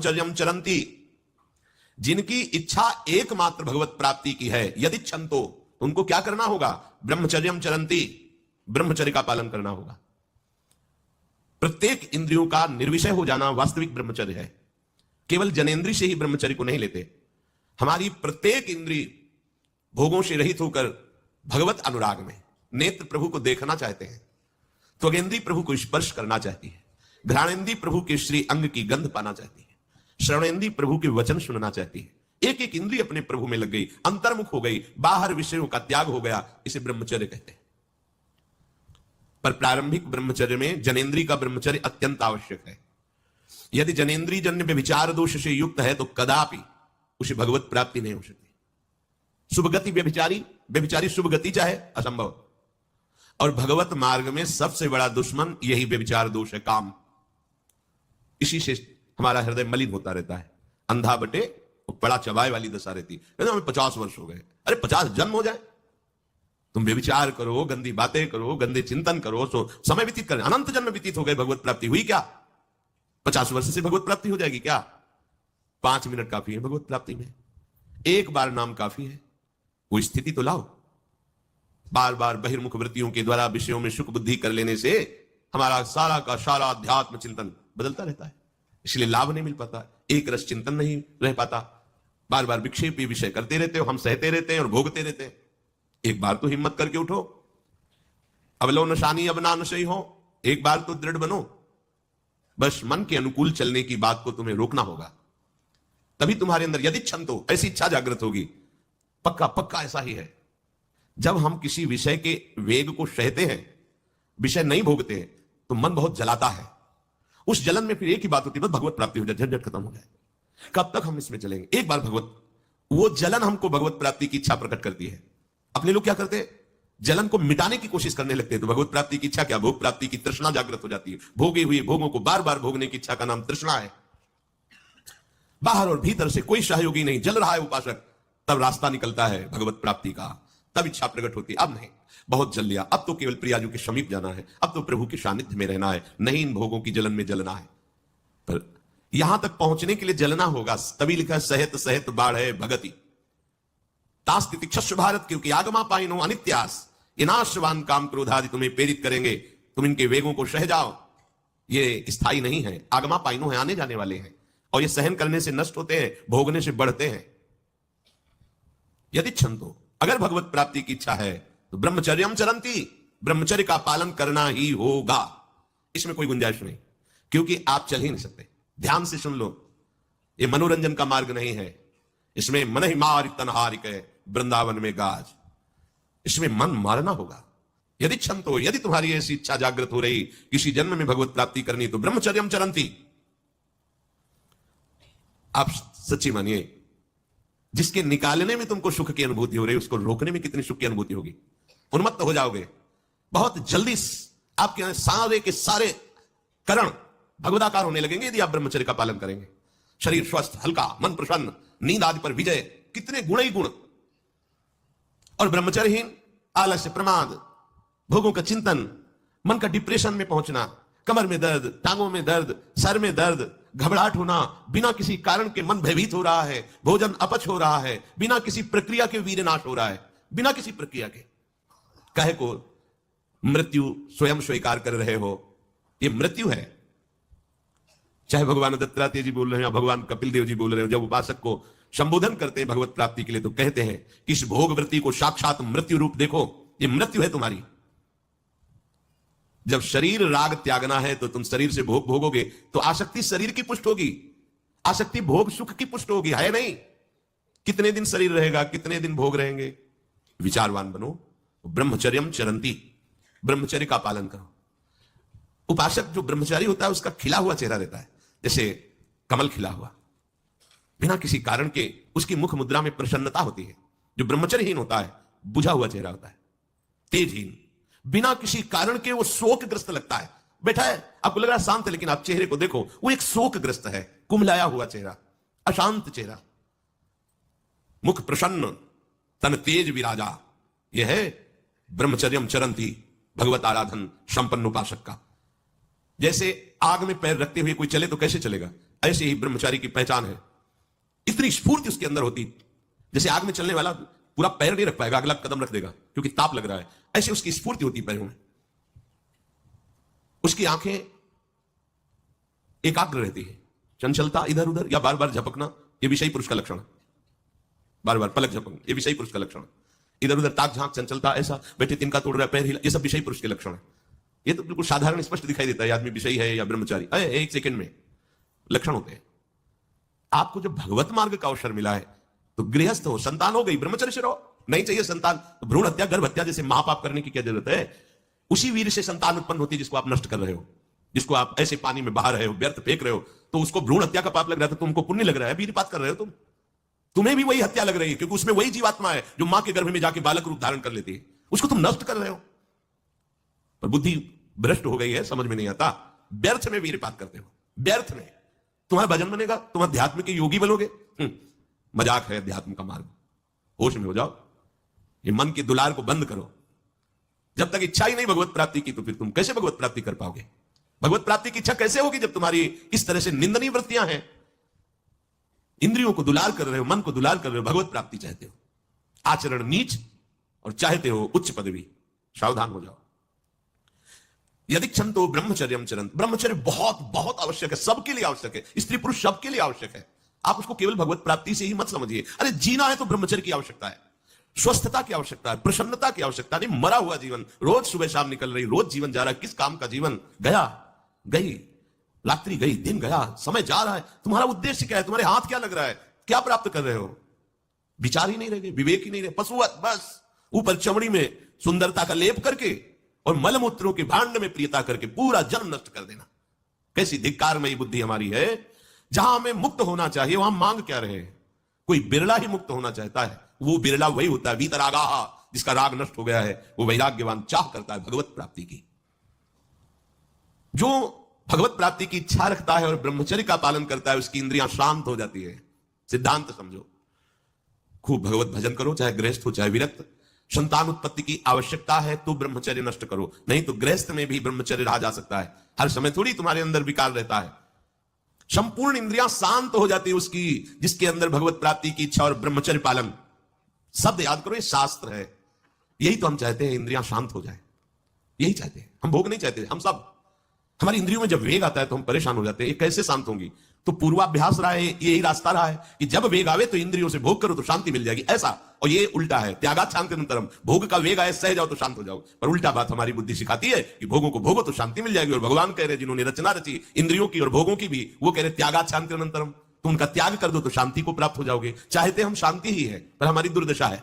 ब्रह्मचर्यम चरंती, जिनकी इच्छा एकमात्र भगवत प्राप्ति की है, यदि छंतो, उनको क्या करना होगा? ब्रह्मचर्यम चरंती, ब्रह्मचर्य का पालन करना होगा। प्रत्येक इंद्रियों का निर्विषय हो जाना वास्तविक ब्रह्मचर्य है। केवल जनेंद्रिय से ही ब्रह्मचर्य को नहीं लेते। हमारी प्रत्येक इंद्रिय भोगों से रहित होकर भगवत अनुराग में, नेत्र प्रभु को देखना चाहते हैं, त्वगेंद्रिय प्रभु को स्पर्श करना चाहती है, घ्राणेंद्रिय प्रभु के श्री अंग की गंध पाना चाहती है, श्रवणेंद्रिय प्रभु के वचन सुनना चाहती है। एक एक इंद्रिय अपने प्रभु में लग गई, अंतर्मुख हो गई, बाहर विषयों का त्याग हो गया, इसे ब्रह्मचर्य कहते हैं। पर प्रारंभिक ब्रह्मचर्य में जनेंद्रिय का ब्रह्मचर्य अत्यंत आवश्यक है। यदि जनेंद्रिय जन्य व्यभिचार दोष से युक्त है तो कदापि उसे भगवत प्राप्ति नहीं हो सकती। शुभ गति व्यभिचारी शुभ गति चाहे, असंभव। और भगवत मार्ग में सबसे बड़ा दुश्मन यही व्यभिचार दोष है, काम। इसी से हमारा हृदय मलिन होता रहता है, अंधा बटे बड़ा चबाए वाली दशा रहती है। हमें 50 वर्ष हो गए, अरे 50 जन्म हो जाए, तुम व्यभिचार करो, गंदी बातें करो, गंदे चिंतन करो, तो समय व्यतीत करें, अनंत जन्म व्यतीत हो गए, भगवत प्राप्ति हुई क्या? 50 वर्ष से भगवत प्राप्ति हो जाएगी क्या? 5 मिनट काफी है भगवत प्राप्ति में, एक बार नाम काफी है। वो स्थिति तो लाओ। बार बार बहिर्मुख वृत्तियों के द्वारा विषयों में सुख बुद्धि कर लेने से हमारा सारा का सारा अध्यात्म चिंतन बदलता रहता है, इसलिए लाभ नहीं मिल पाता, एक रस चिंतन नहीं रह पाता। बार बार विक्षेपी विषय करते रहते हो, हम सहते रहते हैं और भोगते रहते हैं। एक बार तो हिम्मत करके उठो, अवलो नशानी अब ना नशई हो, एक बार तो दृढ़ बनो। बस मन के अनुकूल चलने की बात को तुम्हें रोकना होगा, तभी तुम्हारे अंदर यदि छंतो, ऐसी इच्छा जागृत होगी। पक्का पक्का ऐसा ही है। जब हम किसी विषय के वेग को सहते हैं, विषय नहीं भोगते हैं, तो मन बहुत जलाता है। उस जलन में फिर एक ही बात होती है, बस भगवत प्राप्ति हो जाए, झंझट खत्म हो जाए। कब तक हम इसमें चलेंगे? एक बार भगवत, वो जलन हमको भगवत प्राप्ति की इच्छा प्रकट करती है। अपने लोग क्या करते हैं? जलन को मिटाने की कोशिश करने लगते हैं, तो भगवत प्राप्ति की इच्छा क्या, भोग प्राप्ति की तृष्णा जागृत हो जाती है। भोगे हुए भोगों को बार बार भोगने की इच्छा का नाम तृष्णा है। बाहर और भीतर से कोई सहयोगी नहीं, जल रहा है उपासक, तब रास्ता निकलता है भगवत प्राप्ति का, तब इच्छा प्रकट होती है। अब नहीं, बहुत जल लिया, अब तो केवल प्रियाजू के समीप जाना है, अब तो प्रभु के सानिध्य में रहना है, नहीं इन भोगों की जलन में जलना है। पर यहां तक पहुंचने के लिए जलना होगा, तभी लिखा है सहित सहित बाढ़ भगति तास्तितिक्षस्व भारत, क्योंकि आगमा पाइनो अनित्यास, ये नाशवान काम क्रोधादि तुम्हें प्रेरित करेंगे, तुम इनके वेगों को सह जाओ। ये स्थायी नहीं है, आगमा पाइनो है, आने जाने वाले हैं, और ये सहन करने से नष्ट होते हैं, भोगने से बढ़ते हैं। यदि छंतो, अगर भगवत प्राप्ति की इच्छा है तो ब्रह्मचर्यम चरंती, ब्रह्मचर्य का पालन करना ही होगा, इसमें कोई गुंजाइश नहीं, क्योंकि आप चल ही नहीं सकते। ध्यान से सुन लो, ये मनोरंजन का मार्ग नहीं है, इसमें मन ही मार तनहारिक है वृंदावन में गाज, इसमें मन मारना होगा। यदि छंतो, यदि तुम्हारी ऐसी इच्छा जागृत हो रही किसी जन्म में भगवत प्राप्ति करनी, तो ब्रह्मचर्यम चरंती। आप सच्ची मानिए, जिसके निकालने में तुमको सुख की अनुभूति हो रही है, उसको रोकने में कितनी सुख की अनुभूति होगी। उन्मत्त हो जाओगे बहुत जल्दी, आपके सारे के सारे करण भगवदाकार होने लगेंगे यदि आप ब्रह्मचर्य का पालन करेंगे। शरीर स्वस्थ, हल्का, मन प्रसन्न, नींद आदि पर विजय, कितने गुण ही गुण। और ब्रह्मचर्यहीन आलस्य, प्रमाद, भोगों का चिंतन, मन का डिप्रेशन में पहुंचना, कमर में दर्द, टांगों में दर्द, सर में दर्द, घबराहट होना, बिना किसी कारण के मन भयभीत हो रहा है, भोजन अपच हो रहा है, बिना किसी प्रक्रिया के वीरनाश हो रहा है, बिना किसी प्रक्रिया के। कहे को मृत्यु स्वयं स्वीकार कर रहे हो, ये मृत्यु है। चाहे भगवान दत्तात्रेय जी बोल रहे हैं या भगवान कपिल देव जी बोल रहे हो, जब उपासक को संबोधन करते हैं भगवत प्राप्ति के लिए, तो कहते हैं कि इस भोग वृत्ति को साक्षात मृत्यु रूप देखो, ये मृत्यु है तुम्हारी। जब शरीर राग त्यागना है तो तुम शरीर से भोग भोगोगे, तो आसक्ति शरीर की पुष्ट होगी, आसक्ति भोग सुख की पुष्ट होगी, है नहीं। कितने दिन शरीर रहेगा, कितने दिन भोग रहेंगे। विचारवान बनो, ब्रह्मचर्यम चरंती, ब्रह्मचर्य का पालन करो। उपासक जो ब्रह्मचारी होता है उसका खिला हुआ चेहरा रहता है, जैसे कमल खिला हुआ, बिना किसी कारण के उसकी मुख मुद्रा में प्रसन्नता होती है। जो ब्रह्मचर्यहीन होता है बुझा हुआ चेहरा होता है, तेजहीन, बिना किसी कारण के वो शोकग्रस्त लगता है। बैठा है, आपको लग रहा है शांत है, लेकिन आप चेहरे को देखो, वो एक शोकग्रस्त है, कुमलाया हुआ चेहरा, अशांत चेहरा, मुख प्रसन्न, तन तेज विराजा। यह है ब्रह्मचर्यम चरंती, भगवत आराधन संपन्न उपासक का। जैसे आग में पैर रखते हुए कोई चले तो कैसे चलेगा? ऐसे ही ब्रह्मचारी की पहचान है। इतनी स्फूर्ति उसके अंदर होती, जैसे आग में चलने वाला पूरा पैर नहीं रख पाएगा, अगला कदम रख देगा क्योंकि ताप लग रहा है, ऐसे उसकी स्फूर्ति होती पैरों में। उसकी आंखें एकाग्र रहती है, चंचलता इधर उधर या बार बार झपकना यह विषयी पुरुष का लक्षण, बार बार पलक झपकना यह विषयी पुरुष का लक्षण, इधर उधर ताक झांक चंचलता, ऐसा बैठे तिनका तोड़ रहा है, पैर हिला, ये सब विषयी पुरुष के लक्षण है। ये तो बिल्कुल साधारण स्पष्ट दिखाई देता है आदमी विषयी है या ब्रह्मचारी, एक सेकंड में लक्षण होते हैं। आपको जब भगवत मार्ग का अवसर मिला है तो गृहस्थ हो, संतान हो गई, ब्रह्मचर्य से रहो। नहीं चाहिए संतान तो भ्रूण हत्या, गर्भ हत्या जैसे महापाप करने की क्या जरूरत है? उसी वीर से संतान उत्पन्न होती है जिसको आप नष्ट कर रहे हो, जिसको आप ऐसे पानी में बहा रहे हो, व्यर्थ फेंक रहे हो, तो उसको भ्रूण हत्या का पाप लग रहा था, तुमको पुण्य लग रहा है, वीरपात कर रहे हो तुम्हें भी वही हत्या लग रही है, क्योंकि उसमें वही जीवात्मा है जो मां के गर्भ में जाके बालक रूप धारण कर लेती है, उसको तुम नष्ट कर रहे हो। पर बुद्धि भ्रष्ट हो गई है, समझ में नहीं आता, व्यर्थ में वीरपात करते हो, व्यर्थ में। तुम्हारा भजन बनेगा, तुम अध्यात्म के योगी बनोगे, मजाक है अध्यात्म का मार्ग। होश में हो जाओ, ये मन की दुलार को बंद करो। जब तक इच्छा ही नहीं भगवत प्राप्ति की, तो फिर तुम कैसे भगवत प्राप्ति कर पाओगे? भगवत प्राप्ति की इच्छा कैसे होगी जब तुम्हारी इस तरह से निंदनीय वृत्तियां हैं? इंद्रियों को दुलार कर रहे हो, मन को दुलार कर रहे हो, भगवत प्राप्ति चाहते हो, आचरण नीच और चाहते हो उच्च पदवी। सावधान हो जाओ। यदि क्षंतो ब्रह्मचर्यम चरंत, ब्रह्मचर्य बहुत बहुत आवश्यक है, सबके लिए आवश्यक है, स्त्री पुरुष सबके लिए आवश्यक है। आप उसको केवल भगवत प्राप्ति से ही मत समझिए। अरे जीना है तो ब्रह्मचर्य की आवश्यकता है, स्वस्थता की आवश्यकता है, प्रसन्नता की आवश्यकता नहीं। मरा हुआ जीवन, रोज सुबह शाम निकल रही, रोज जीवन जा रहा है, किस काम का जीवन? गया, गई रात्रि, गई दिन, गया समय, जा रहा है। तुम्हारा उद्देश्य क्या है? तुम्हारे हाथ क्या लग रहा है? क्या प्राप्त कर रहे हो? विचार ही नहीं रह गए, विवेक ही नहीं रहे, पशुवत बस ऊपर चमड़ी में सुंदरता का लेप करके और मलमूत्रों के भांड में प्रियता करके पूरा जन्म नष्ट कर देना। कैसी धिक्कारमयी बुद्धि हमारी है। जहां हमें मुक्त होना चाहिए वहां मांग क्या रहे? कोई बिरला ही मुक्त होना चाहता है, वो बिरला वही होता है वीतरागाहा, जिसका राग नष्ट हो गया है, वो वैराग्यवान चाह करता है भगवत प्राप्ति की। जो भगवत प्राप्ति की इच्छा रखता है और ब्रह्मचर्य का पालन करता है, उसकी इंद्रियां शांत हो जाती है। सिद्धांत समझो, खूब भगवत भजन करो, चाहे गृहस्थ हो चाहे विरक्त। संतान उत्पत्ति की आवश्यकता है तो ब्रह्मचर्य नष्ट करो, नहीं तो गृहस्थ में भी ब्रह्मचर्य रहा जा सकता है। हर समय थोड़ी तुम्हारे अंदर विकार रहता है। संपूर्ण इंद्रियां शांत हो जाती है उसकी, जिसके अंदर भगवत प्राप्ति की इच्छा और ब्रह्मचर्य पालन। शब्द याद करो, ये शास्त्र है। यही तो हम चाहते हैं, इंद्रियां शांत हो जाए, यही चाहते हैं हम। भोग नहीं चाहते हम सब। हमारी इंद्रियों में जब वेग आता है तो हम परेशान हो जाते हैं, ये कैसे शांत होंगी? तो पूर्वाभ्यास रहा है, यही रास्ता रहा है कि जब वेग आवे तो इंद्रियों से भोग करो तो शांति मिल जाएगी, ऐसा। और ये उल्टा है, त्यागात शांतिरंतरम। भोग का वेग आए, सह जाओ तो शांत हो जाओ। पर उल्टा बात हमारी बुद्धि सिखाती है कि भोगों को भोगो तो शांति मिल जाएगी। और भगवान कह रहे जिन्होंने रचना रची इंद्रियों की और भोगों की भी, वो कह रहे त्यागात शांतिरंतरम, तो उनका त्याग कर दो तो शांति को प्राप्त हो जाओगे। चाहते हम शांति ही है, पर हमारी दुर्दशा है।